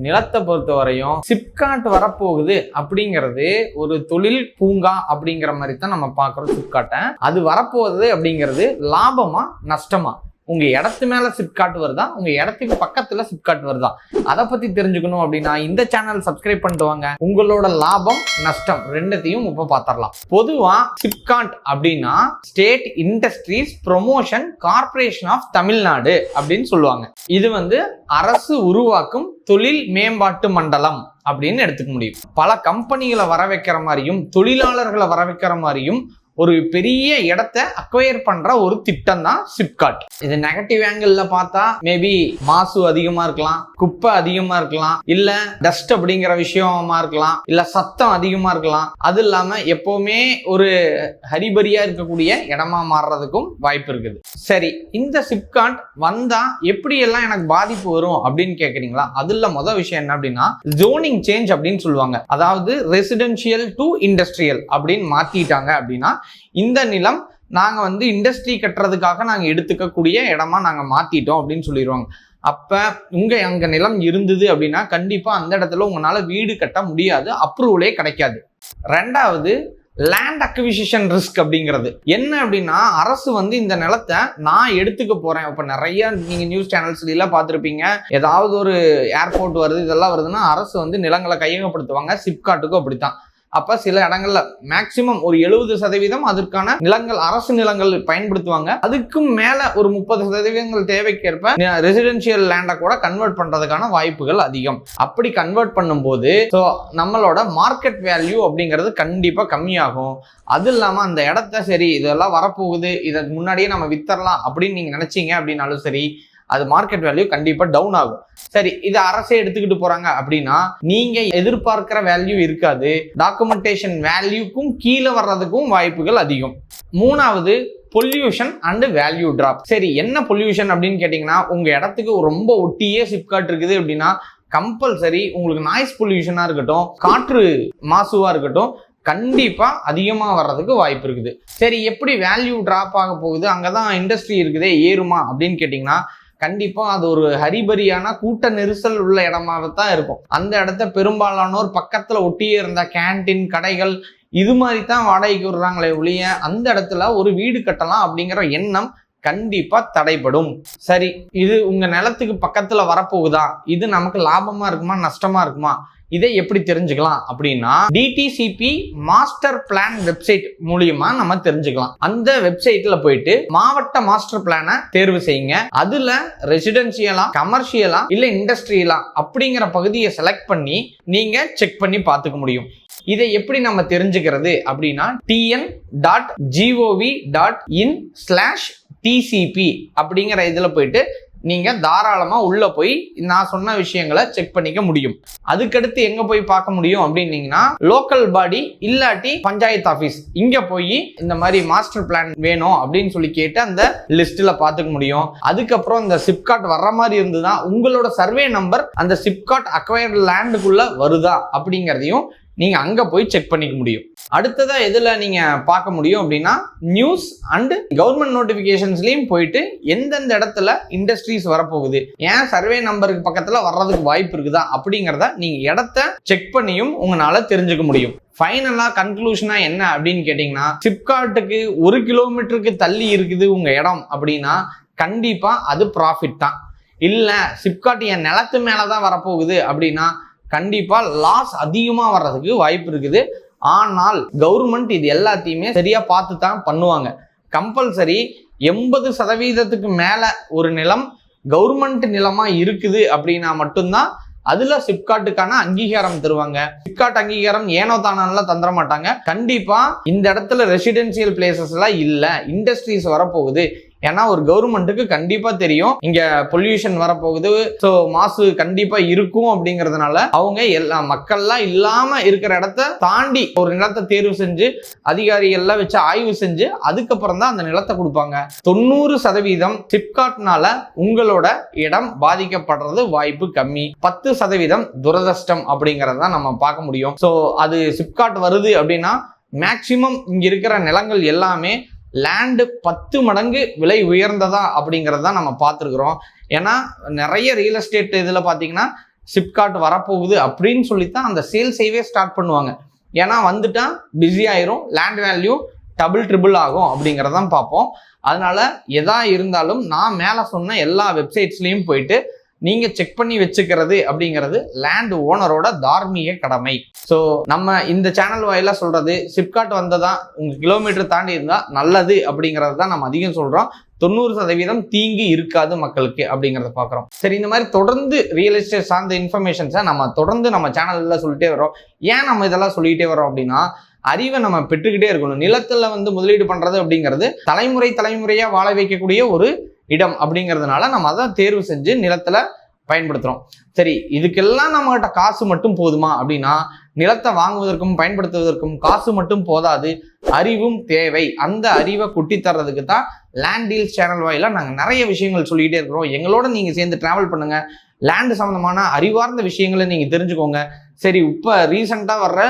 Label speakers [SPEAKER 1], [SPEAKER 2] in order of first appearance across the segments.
[SPEAKER 1] நிலத்தை பொறுத்த வரையும் சிப்காட் வரப்போகுது அப்படிங்கிறது ஒரு தொழில் பூங்கா அப்படிங்கிற மாதிரி தான் நம்ம பார்க்குறோம். சிப்காட்டை அது வரப்போகுது அப்படிங்கிறது லாபமா நஷ்டமா? உங்க இடத்து மேல சிப்காட் வருதா, உங்க இடத்துக்கு பக்கத்துல சிப்காட் வருதா, அதை பத்தி தெரிஞ்சுக்கணும் அப்படின்னா இந்த சேனல் சப்ஸ்கிரைப் பண்ணிட்டு வாங்க. உங்களோட லாபம் நஷ்டம் ரெண்டுத்தையும் இப்ப பாத்திரலாம். பொதுவா சிப்காட் அப்படின்னா state industries promotion corporation of Tamil Nadu அப்படின்னு சொல்லுவாங்க. இது அரசு உருவாக்கும் தொழில் மேம்பாட்டு மண்டலம் அப்படின்னு எடுத்துக்க முடியும். பல கம்பெனிகளை வர வைக்கிற மாதிரியும் தொழிலாளர்களை வர வைக்கிற மாதிரியும் ஒரு பெரிய இடத்தை அக்வயர் பண்ற ஒரு திட்டம் தான் சிப்காட். இது நெகட்டிவ் ஆங்கிள் பார்த்தா மேபி மாசு அதிகமா இருக்கலாம், குப்பை அதிகமா இருக்கலாம், இல்ல டஸ்ட் அப்படிங்கிற விஷயமா இருக்கலாம், இல்ல சத்தம் அதிகமா இருக்கலாம். அது இல்லாம எப்பவுமே ஒரு ஹரிபரியா இருக்கக்கூடிய இடமா மாறுறதுக்கும் வாய்ப்பு இருக்குது. சரி, இந்த சிப்காட் வந்தா எப்படி எல்லாம் எனக்கு பாதிப்பு வரும் அப்படின்னு கேக்குறீங்களா? அதுல முதல் விஷயம் என்ன அப்படின்னா ஜோனிங் சேஞ்ச் அப்படின்னு சொல்லுவாங்க. அதாவது ரெசிடென்ஷியல் டு இண்டஸ்ட்ரியல் அப்படின்னு மாத்திட்டாங்க அப்படின்னா இந்த நிலம் நாங்க இண்டஸ்ட்ரி கட்டுறதுக்காக நாங்க எடுத்துக்கக்கூடிய இடமா நாங்க மாத்திட்டோம் அப்படின்னு சொல்லிடுவாங்க. அப்ப அங்க நிலம் இருந்தது அப்படின்னா கண்டிப்பா அந்த இடத்துல உங்களால வீடு கட்ட முடியாது, அப்ரூவலே கிடைக்காது. ரெண்டாவது லேண்ட் அக்விசிஷன் ரிஸ்க் அப்படிங்கிறது என்ன அப்படின்னா அரசு இந்த நிலத்தை நான் எடுத்துக்க போறேன். இப்ப நிறைய நீங்க நியூஸ் சேனல்ஸ்ல எல்லாம் பார்த்திருப்பீங்க, ஏதாவது ஒரு ஏர்போர்ட் வருது இதெல்லாம் வருதுன்னா அரசு நிலங்களை கையகப்படுத்துவாங்க. சிப்காட்டுக்கும் அப்படித்தான். அப்ப சில இடங்கள்ல மேக்சிமம் ஒரு 70% அதற்கான நிலங்கள் அரசு நிலங்கள் பயன்படுத்துவாங்க. அதுக்கும் மேல ஒரு 30% தேவைக்கேற்ப ரெசிடென்சியல் லேண்டை கூட கன்வெர்ட் பண்றதுக்கான வாய்ப்புகள் அதிகம். அப்படி கன்வெர்ட் பண்ணும்போது நம்மளோட மார்க்கெட் வேல்யூ அப்படிங்கிறது கண்டிப்பா கம்மியாகும். அது இல்லாம அந்த இடத்த சரி இதெல்லாம் வரப்போகுது, இதற்கு முன்னாடியே நம்ம வித்தரலாம் அப்படின்னு நீங்க நினைச்சீங்க அப்படின்னாலும் சரி அது மார்க்கெட் வேல்யூ கண்டிப்பா டவுன் ஆகும். சரி, இது அரசே எடுத்துக்கிட்டு போறாங்க அப்படின்னா நீங்க எதிர்பார்க்கிற வேல்யூ இருக்காது, டாக்குமெண்டேஷன் வேல்யூக்கும் கீழே வர்றதுக்கும் வாய்ப்புகள் அதிகம். மூணாவது பொல்யூஷன் அண்ட் வேல்யூ டிராப். சரி, என்ன பொல்யூஷன் அப்படின்னு கேட்டீங்கன்னா உங்க இடத்துக்கு ரொம்ப ஒட்டியே சிப்காட் இருக்குது அப்படின்னா கம்பல்சரி உங்களுக்கு நாய்ஸ் பொல்யூஷனா இருக்கட்டும், காற்று மாசுவா இருக்கட்டும், கண்டிப்பா அதிகமா வர்றதுக்கு வாய்ப்பு இருக்குது. சரி, எப்படி வேல்யூ டிராப் ஆக போகுது, அங்கதான் இண்டஸ்ட்ரி இருக்குதே ஏறுமா அப்படின்னு கேட்டீங்கன்னா கண்டிப்பா அது ஒரு ஹரிபரியான கூட்ட நெரிசல் உள்ள இடமாகத்தான் இருக்கும். அந்த இடத்த பெரும்பாலானோர் பக்கத்துல ஒட்டியே இருந்த கேன்டீன் கடைகள் இது மாதிரி தான் வாடகைக்கு விடுறாங்களே ஒழிய அந்த இடத்துல ஒரு வீடு கட்டலாம் அப்படிங்கிற எண்ணம் கண்டிப்பா தடைபடும். சரி, இது உங்க நிலத்துக்கு பக்கத்துல வரப்போகுதா, இது நமக்கு லாபமா இருக்குமா நஷ்டமா இருக்குமா, இதை எப்படி தெரிஞ்சுக்கலாம் அப்படின்னா டிடிசிபி மாஸ்டர் பிளான் வெப்சைட் மூலியமா நம்ம தெரிஞ்சுக்கலாம். அந்த வெப்சைட்ல போயிட்டு மாவட்ட மாஸ்டர் பிளானை தேர்வு செய்யுங்க. அதுல ரெசிடென்சியலா, கமர்ஷியலா, இல்ல இண்டஸ்ட்ரியலா அப்படிங்கிற பகுதியை செலக்ட் பண்ணி நீங்க செக் பண்ணி பார்த்துக்க முடியும். இதை எப்படி நம்ம தெரிஞ்சுக்கிறது அப்படின்னா tn.gov.in/tcp அப்படிங்கிற இதுல போயிட்டு நீங்க தாராளமா உள்ள போய் நான் சொன்ன விஷயங்களை செக் பண்ணிக்க முடியும். அதுக்கடுத்து எங்க போய் பார்க்க முடியும் அப்படின்னீங்கன்னா லோக்கல் பாடி இல்லாட்டி பஞ்சாயத்து ஆபீஸ், இங்க போய் இந்த மாதிரி மாஸ்டர் பிளான் வேணும் அப்படின்னு சொல்லி கேட்டு அந்த லிஸ்ட்ல பாத்துக்க முடியும். அதுக்கப்புறம் இந்த சிப்காட் வர்ற மாதிரி இருந்ததுன்னா உங்களோட சர்வே நம்பர் அந்த சிப்காட் அக்வயர்ட் லேண்டுக்குள்ள வருதா அப்படிங்கிறதையும் நீங்க அங்க போய் செக் பண்ணிக்க முடியும். அடுத்ததா எதுல நீங்க பார்க்க முடியும் அப்படின்னா நியூஸ் அண்ட் கவர்மெண்ட் நோட்டிபிகேஷன்ஸ்லயும் போயிட்டு எந்தெந்த இடத்துல இண்டஸ்ட்ரீஸ் வரப்போகுது, ஏன் சர்வே நம்பருக்கு பக்கத்துல வர்றதுக்கு வாய்ப்பு இருக்குதா அப்படிங்கிறத நீங்க இடத்த செக் பண்ணியும் உங்களால தெரிஞ்சுக்க முடியும். ஃபைனலா கன்க்ளூஷனா என்ன அப்படின்னு கேட்டீங்கன்னா சிப்காட்டுக்கு 1 கிலோமீட்டருக்கு தள்ளி இருக்குது உங்க இடம் அப்படின்னா கண்டிப்பா அது ப்ராஃபிட் தான். இல்ல சிப்காட் என் நிலத்து மேலதான் வரப்போகுது அப்படின்னா கண்டிப்பா லாஸ் அதிகமா வர்றதுக்கு வாய்ப்பு இருக்குது. ஆனால் கவர்மெண்ட் இது எல்லாத்தையுமே சரியா பார்த்து தான் பண்ணுவாங்க. கம்பல்சரி 80% மேல ஒரு நிலம் கவர்மெண்ட் நிலமா இருக்குது அப்படின்னா மட்டும்தான் அதுல சிப்காட்டுக்கான அங்கீகாரம் தருவாங்க. சிப்காட் அங்கீகாரம் ஏனோ தானெல்லாம் தந்துட மாட்டாங்க. கண்டிப்பா இந்த இடத்துல ரெசிடென்சியல் பிளேசஸ் எல்லாம் இல்ல, இண்டஸ்ட்ரீஸ் வரப்போகுது. ஏன்னா ஒரு கவர்மெண்ட்டுக்கு கண்டிப்பா தெரியும் இங்க பொல்யூஷன் வரப்போகுது, ஸோ மாசு கண்டிப்பா இருக்கும் அப்படிங்கிறதுனால அவங்க எல்லா மக்கள்லாம் இல்லாம இருக்கிற இடத்த தாண்டி ஒரு நிலத்தை தேர்வு செஞ்சு அதிகாரிகள்லாம் வச்சு ஆய்வு செஞ்சு அதுக்கப்புறம் தான் அந்த நிலத்தை கொடுப்பாங்க. 90% சிப்காட்னால உங்களோட இடம் பாதிக்கப்படுறது வாய்ப்பு கம்மி, 10% துரதிர்ஷ்டம் அப்படிங்கறத நம்ம பார்க்க முடியும். ஸோ அது சிப்காட் வருது அப்படின்னா மேக்சிமம் இங்க இருக்கிற நிலங்கள் எல்லாமே லேண்டு 10 மடங்கு விலை உயர்ந்ததா அப்படிங்கிறத நம்ம பார்த்துருக்குறோம். ஏன்னா நிறைய ரியல் எஸ்டேட் இதில் பார்த்தீங்கன்னா சிப்காட் வரப்போகுது அப்படின்னு சொல்லித்தான் அந்த சேல் செய்வே ஸ்டார்ட் பண்ணுவாங்க. ஏன்னா வந்துட்டா பிஸி ஆயிரும், லேண்ட் வேல்யூ ட்ரிபிள் ஆகும் அப்படிங்கிறதான் பார்ப்போம். அதனால எதா இருந்தாலும் நான் மேலே சொன்ன எல்லா வெப்சைட்ஸ்லையும் போயிட்டு நீங்க செக் பண்ணி வச்சுக்கிறது அப்படிங்கிறது லேண்ட் ஓனரோட தார்மீக கடமை. ஸோ நம்ம இந்த சேனல் வாயிலா சொல்றது சிப்காட் வந்ததா உங்க கிலோமீட்டர் தாண்டி இருந்தா நல்லது அப்படிங்கிறது தான் நம்ம அதிகம் சொல்றோம். 90% தீங்கு இருக்காது மக்களுக்கு அப்படிங்கிறத பார்க்குறோம். சரி, இந்த மாதிரி தொடர்ந்து ரியல் எஸ்டேட் சார்ந்த இன்ஃபர்மேஷன்ஸை நம்ம தொடர்ந்து நம்ம சேனல்ல சொல்லிட்டே வரோம். ஏன் நம்ம இதெல்லாம் சொல்லிக்கிட்டே வரோம் அப்படின்னா, அறிவை நம்ம பெற்றுக்கிட்டே இருக்கணும். நிலத்துல முதலீடு பண்றது அப்படிங்கிறது தலைமுறையா வாழ வைக்கக்கூடிய ஒரு இடம் அப்படிங்கிறதுனால நம்ம அதை தேர்வு செஞ்சு நிலத்துல பயன்படுத்துறோம். சரி, இதுக்கெல்லாம் நம்மகிட்ட காசு மட்டும் போதுமா அப்படின்னா, நிலத்தை வாங்குவதற்கும் பயன்படுத்துவதற்கும் காசு மட்டும் போதாது, அறிவும் தேவை. அந்த அறிவை குட்டி தர்றதுக்கு தான் லேண்ட் டீல்ஸ் சேனல் வாயிலா நாங்கள் நிறைய விஷயங்கள் சொல்லிக்கிட்டே இருக்கிறோம். எங்களோட நீங்க சேர்ந்து டிராவல் பண்ணுங்க, லேண்டு சம்பந்தமான அறிவார்ந்த விஷயங்களை நீங்க தெரிஞ்சுக்கோங்க. சரி, இப்போ ரீசெண்டாக வர்ற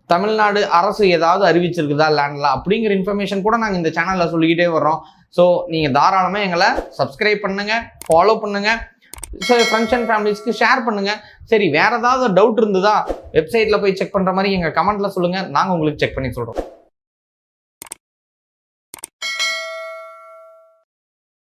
[SPEAKER 1] தமிழ்நாடு அரசு ஏதாவது அறிவிச்சிருக்குதா லேண்ட்ல அப்படிங்கிற இன்ஃபர்மேஷன் கூட நாங்கள் இந்த சேனலில் சொல்லிக்கிட்டே வர்றோம். ஸோ நீங்கள் தாராளமாக எங்களை சப்ஸ்கிரைப் பண்ணுங்க, ஃபாலோ பண்ணுங்க, சரி ஃப்ரெண்ட்ஸ் அண்ட் ஃபேமிலிஸ்க்கு ஷேர் பண்ணுங்க. சரி, வேற ஏதாவது டவுட் இருந்ததா வெப்சைட்டில் போய் செக் பண்ணுற மாதிரி எங்கள் கமெண்ட்ல சொல்லுங்க, நாங்கள் உங்களுக்கு செக் பண்ணி சொல்கிறோம்.